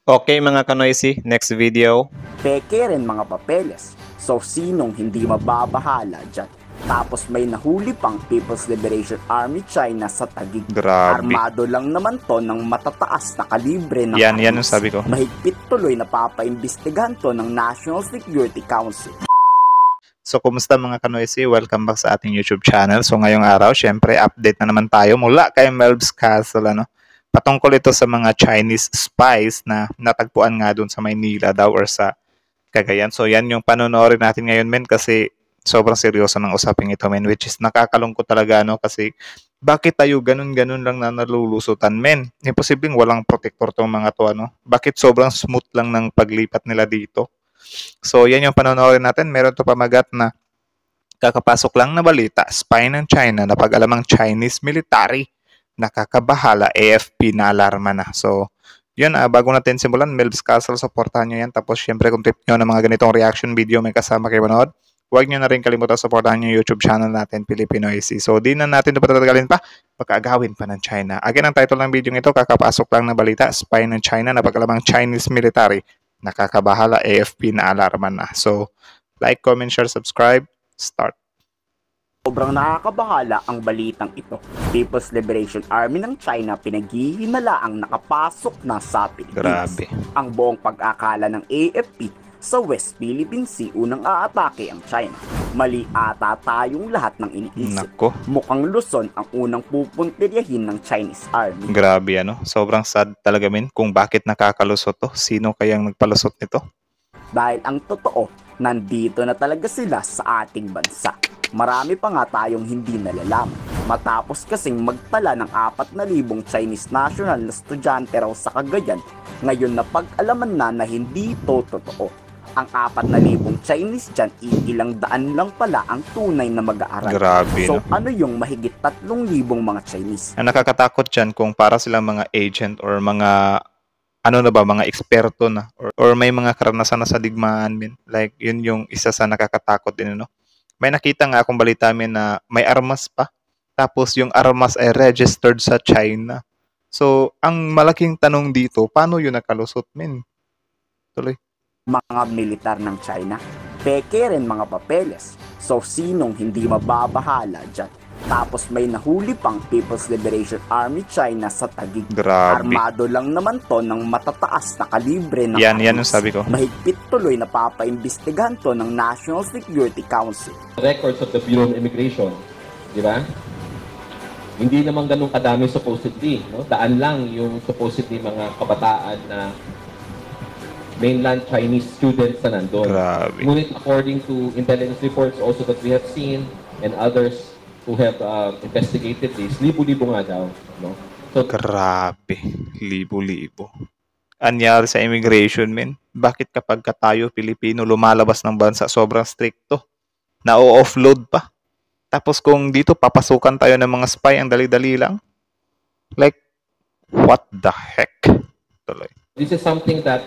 Okay mga kanoisy, next video. Peke rin mga papeles. So sinong hindi mababahala dyan? Tapos may nahuli pang People's Liberation Army China sa Taguig. Grabe. Armado lang naman to ng matataas na kalibre ng Yan armas. ang sabi ko. Mahigpit tuloy na papaimbestigahan to ng National Security Council. So kumusta mga kanoisy? Welcome back sa ating YouTube channel. So ngayong araw, syempre update na naman tayo mula kay Melb's Castle. Patungkol ito sa mga Chinese spies na natagpuan nga dun sa Maynila daw or sa Cagayan. So yan yung panonoorin natin ngayon men kasi sobrang seryoso ng usaping ito men, which is nakakalungkot talaga kasi bakit tayo ganun-ganun lang na nalulusutan men? Imposibleng walang protector tong mga to Bakit sobrang smooth lang ng paglipat nila dito? So yan yung panonoorin natin. Meron to pamagat na kakapasok lang na balita, spy ng China na pag-alamang Chinese military, nakakabahala, AFP na alarma na. So yun, bago natin simulan, Melb's Castle, supportahan nyo yan. Tapos syempre kung trip nyo ng mga ganitong reaction video may kasama kayo manood, huwag nyo na rin kalimutan supportahan yung YouTube channel natin, Pilipinoisy. So di na natin ito patatagalin pa, pagkaagawin pa ng China. Again, ang title ng video ito, kakapasok lang na balita, spy ng China na pag-alamang Chinese military, nakakabahala, AFP na alarma na. So like, comment, share, subscribe, start. Sobrang nakakabahala ang balitang ito. People's Liberation Army ng China pinaghihinalaang nakapasok na sa Pilipinas. Grabe. Ang buong pag-akala ng AFP sa West Philippine Sea unang aatake ang China. Mali ata tayong lahat ng iniisip. Nako. Mukhang Luzon ang unang pupuntiryahin ng Chinese Army. Grabe Sobrang sad talaga men kung bakit nakakalusot to. Sino kayang nagpalusot nito? Dahil ang totoo, nandito na talaga sila sa ating bansa. Marami pa nga tayong hindi nalalaman. Matapos kasing magtala ng 4,000 Chinese national na estudyante raw sa Cagayan, ngayon na pag-alaman na hindi ito totoo. Ang 4,000 Chinese dyan, ilang daan lang pala ang tunay na mag-aaral. Grabe, so ano yung mahigit 3,000 mga Chinese? Ang nakakatakot dyan kung para silang mga agent or mga mga eksperto na or may mga karanasan na sa digmaan min. Like yun yung isa sa nakakatakot din May nakita nga akong balita min na may armas pa. Tapos yung armas ay registered sa China. So ang malaking tanong dito, paano yun nakalusot min? Tuloy. Mga militar ng China, peke rin mga papeles. So sinong hindi mababahala dyan? Tapos may nahuli pang People's Liberation Army China sa Taguig. Grabe. Armado lang naman to ng matataas na kalibre ng yan ang sabi ko. Mahigpit tuloy na papaimbestigahan to ng National Security Council. Records of the Bureau of Immigration, di ba? Hindi naman ganun kadami supposedly, no? Daan lang yung supposedly mga kabataan na mainland Chinese students na nandun. Grabe. Ngunit according to intelligence reports also that we have seen and others who have investigated this, libo-libo nga daw. No? So, grabe. Libo-libo. Anyari sa immigration, men? Bakit kapag tayo, Pilipino, lumalabas ng bansa, sobrang stricto? Na-offload pa. Tapos kung dito, papasukan tayo ng mga spy, ang dali-dali lang. Like, what the heck? Tuloy. This is something that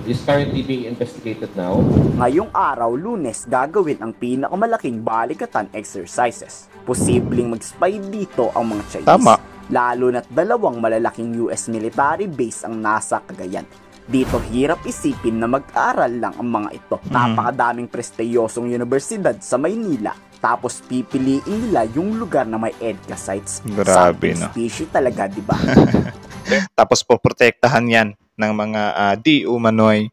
is currently being investigated now. Ngayong araw, Lunes, gagawin ang pinakamalaking balikatan exercises. Posibleng mag-spy dito ang mga Chinese. Tama. Lalo na't 2 malalaking US military base ang nasa Cagayan. Dito hirap isipin na mag-aral lang ang mga ito. Napakadaming prestiyosong universidad sa Maynila. Tapos pipiliin nila yung lugar na may EDCA sites. Grabe, no? Species talaga, di ba? Tapos poprotektahan yan ng mga di umano'y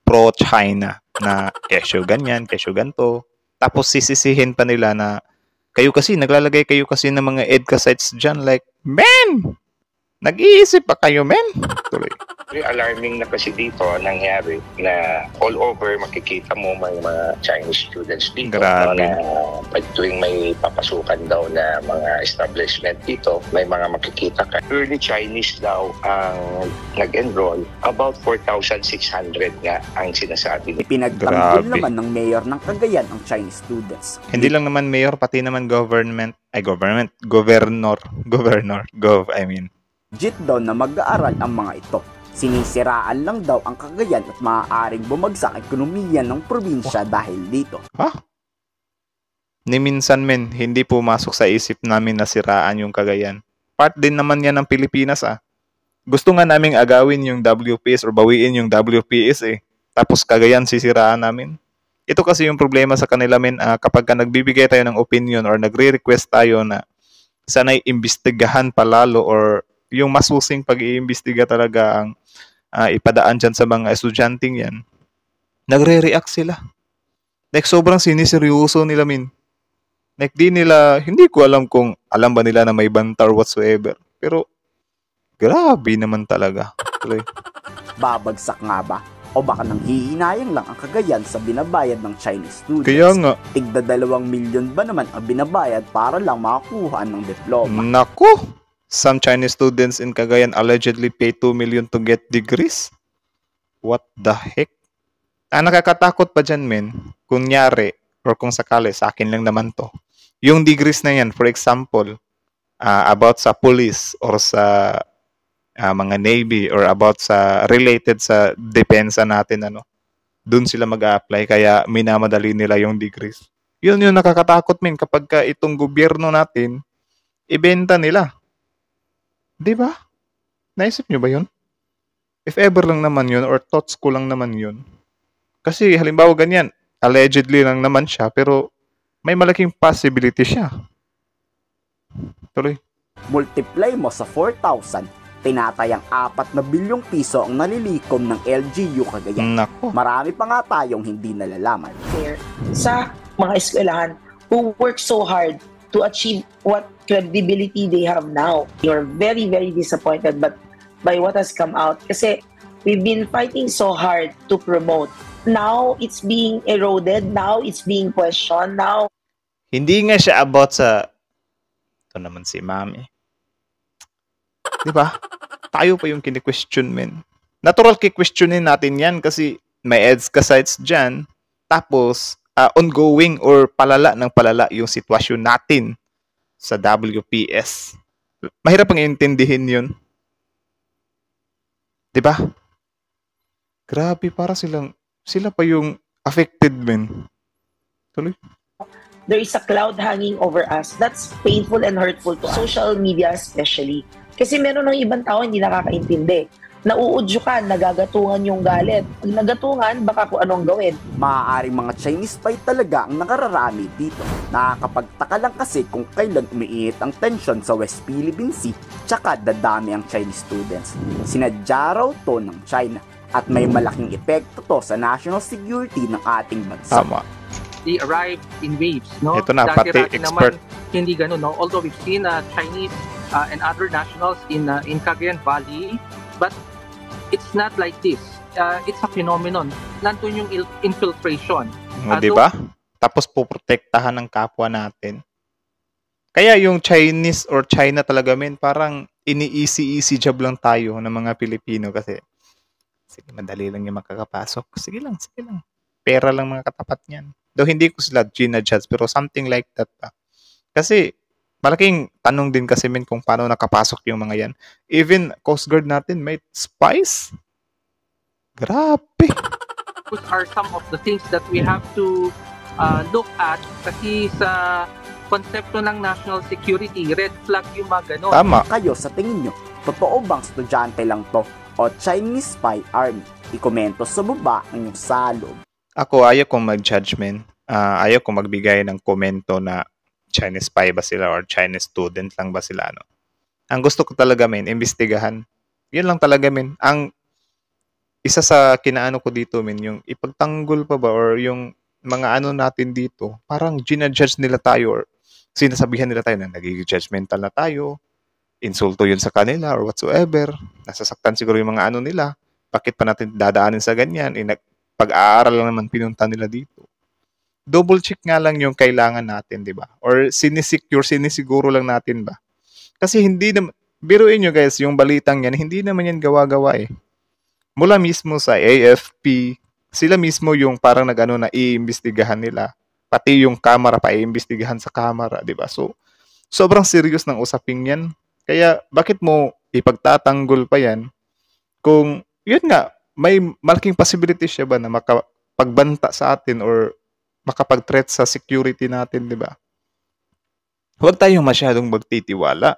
pro-China na kesyo ganyan, kesyo ganto. Tapos sisisihin pa nila na naglalagay kayo kasi ng mga EDCA sites dyan. Like, men! Nag-iisip pa kayo, men? Tuloy. Alarming na kasi dito nangyari na all over makikita mo may mga Chinese students dito. Grabe. Na pag tuwing may papasukan daw na mga establishment dito, may mga makikita ka. Early Chinese daw ang nag-enroll. About 4,600 nga ang sinasabi. Pinagtanggol naman ng mayor ng Cagayan ang Chinese students. Hindi lang naman mayor, pati naman governor, Legit daw na mag-aaral ang mga ito. Sinisiraan lang daw ang Cagayan at maaaring bumagsak ekonomiya ng probinsya dahil dito. Ha? Ni minsan men, hindi pumasok sa isip namin na siraan yung Cagayan. Part din naman yan ng Pilipinas Gusto nga naming agawin yung WPS or bawiin yung WPS eh. Tapos kagayan sisiraan namin. Ito kasi yung problema sa kanila men, kapag ka nagbibigay tayo ng opinion or nagre-request tayo na sana'y imbestigahan palalo or yung masusing pag-iimbestiga talaga ang ipadaan dyan sa mga estudyanteng yan, nagre-react sila. Like sobrang siniseryoso nila min. Like hindi ko alam kung alam ba nila na may bantar whatsoever. Pero grabe naman talaga. Tuloy. Babagsak nga ba? O baka nang hihinayang lang ang Cagayan sa binabayad ng Chinese students? Kaya nga. Tigda 2 milyon ba naman ang binabayad para lang makakuha ng diploma? Nako! Some Chinese students in Cagayan allegedly pay 2 million to get degrees? What the heck? Ang nakakatakot pa dyan, men, kunyari, or kung sakali, sa akin lang naman to. Yung degrees na yan, for example, about sa police or sa mga Navy or about sa related sa depensa natin, dun sila mag-a-apply kaya minamadali nila yung degrees. Yun yung nakakatakot, men, kapag ka itong gobyerno natin, ibenta nila. Di ba? Naisip nyo ba yun? If ever lang naman yun or thoughts ko lang naman yun. Kasi halimbawa ganyan, allegedly lang naman siya pero may malaking possibility siya. Tuloy. Multiply mo sa 4,000, tinatayang 4 na bilyong piso ang nalilikom ng LGU Cagayan. Nako. Marami pa nga tayong hindi nalalaman. Sa mga eskwelahan who work so hard to achieve what credibility they have now. You're very, very disappointed by what has come out. Kasi we've been fighting so hard to promote. Now, it's being eroded. Now, it's being questioned. Now, Hindi nga siya about sa... Ito naman si Mami. Di ba? Tayo pa yung kini-question, men. Natural ki-questionin natin yan kasi may EDSA sites dyan. Tapos, ongoing or palala ng palala yung sitwasyon natin sa WPS. Mahirap pang iintindihin yun. Di ba? Grabe, para sila pa yung affected, men. Tuloy. there is a cloud hanging over us. That's painful and hurtful to us. Social media especially. Kasi meron ng ibang tao hindi nakakaintindi. Nauudyo ka, nagagatungan yung galit. Pag nagatungan, baka kung anong gawin. Maaaring mga Chinese spy talaga ang nakararami dito. Nakakapagtaka lang kasi kung kailan umiinit ang tension sa West Philippine Sea tsaka dadami ang Chinese students. Sinadya raw to ng China at may malaking epekto to sa national security ng ating bansa. Tama. They arrive in waves, no? Ito na, pati Dati-dati expert. naman, hindi ganun, no? Although we've seen Chinese and other nationals in Cagayan Valley, but it's not like this. It's a phenomenon. Nandun yung infiltration. Di ba? Tapos poprotektahan ng kapwa natin. Kaya yung Chinese or China talaga, men, parang ini-easy job lang tayo ng mga Pilipino kasi sige, madali lang yung makakapasok. Sige lang. Pera lang mga katapat niyan. Though hindi ko sila ginajudge, pero something like that pa. Kasi malaking tanong din kasi, men, kung paano nakapasok yung mga yan. Even Coast Guard natin may spies. Grabe. Those are some of the things that we have to look at kasi sa konsepto ng national security, red flag yung mga ganun. Tama. Kayo sa tingin nyo, totoo bang estudyante lang to o Chinese spy army? Ikomento sa baba ang inyong salog. Ako, ayaw kong mag-judgment. Ayaw kong magbigay ng komento na Chinese spy ba sila or Chinese student lang ba sila, no? Ang gusto ko talaga, men, imbestigahan. Yun lang talaga, men. Ang isa sa kinaano ko dito, men, yung ipagtanggol pa ba or yung mga ano natin dito, parang ginajudge nila tayo or sinasabihan nila tayo na nagiging judgmental na tayo, insulto yun sa kanila or whatsoever, nasasaktan siguro yung mga ano nila, bakit pa natin dadaanin sa ganyan, pag-aaral lang naman pinunta nila dito. Double check nga lang yung kailangan natin, di ba? Or sinisiguro lang natin ba? Kasi hindi naman, biruin nyo guys, yung balitang yan, hindi naman yan gawa-gawa eh. Mula mismo sa AFP, sila mismo yung parang nag-ano na iimbestigahan nila. Pati yung camera pa iimbestigahan sa camera, di ba? So, sobrang serious ng usaping yan. Kaya, bakit mo ipagtatanggol pa yan kung, yun nga, may malaking possibility siya ba na makapagbanta sa atin or makapag-threat sa security natin, di ba? Huwag tayong masyadong magtitiwala.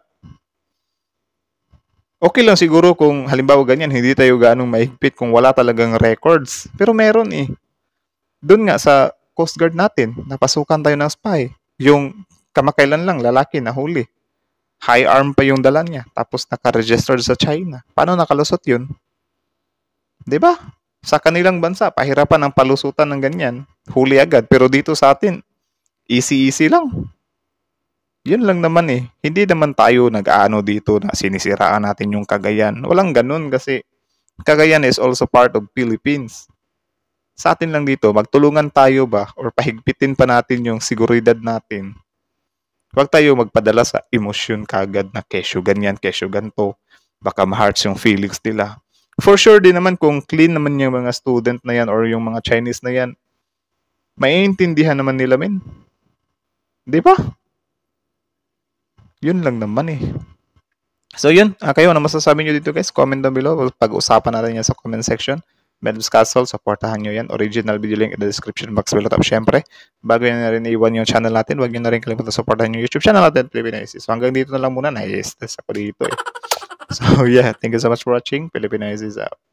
Okay lang siguro kung halimbawa ganyan, hindi tayo ganong mahigpit kung wala talagang records. Pero meron eh. Doon nga sa Coast Guard natin, napasukan tayo ng spy. Yung kamakailan lang, lalaki na huli. High arm pa yung dala niya. Tapos naka-registered sa China. Paano nakalusot yun? 'Di ba? Sa kanilang bansa, pahirapan ang palusutan ng ganyan. Huli agad. Pero dito sa atin, easy-easy lang. Yun lang naman eh. Hindi naman tayo nag-aano dito na sinisiraan natin yung Cagayan. Walang ganun kasi Cagayan is also part of Philippines. Sa atin lang dito, magtulungan tayo ba or pahigpitin pa natin yung seguridad natin. Huwag tayo magpadala sa emosyon kagad na kesyo ganyan, kesyo ganto. Baka ma-hearts yung feelings nila. For sure din naman kung clean naman yung mga student na yan or yung mga Chinese na yan, maiintindihan naman nila men. Di ba? Yun lang naman eh. So yun, kayo, ano masasabi nyo dito guys? Comment down below. Pag-usapan natin yan sa comment section. Melv's Castle, supportahan nyo yan. Original video link in the description box below. Tapos syempre, bago nyo na rin iwan yung channel natin, huwag nyo na rin kalimutan supportahan yung YouTube channel natin, Philippines. So hanggang dito na lang muna. Nai-stress ako dito eh. So yeah, thank you so much for watching. Philippines is out.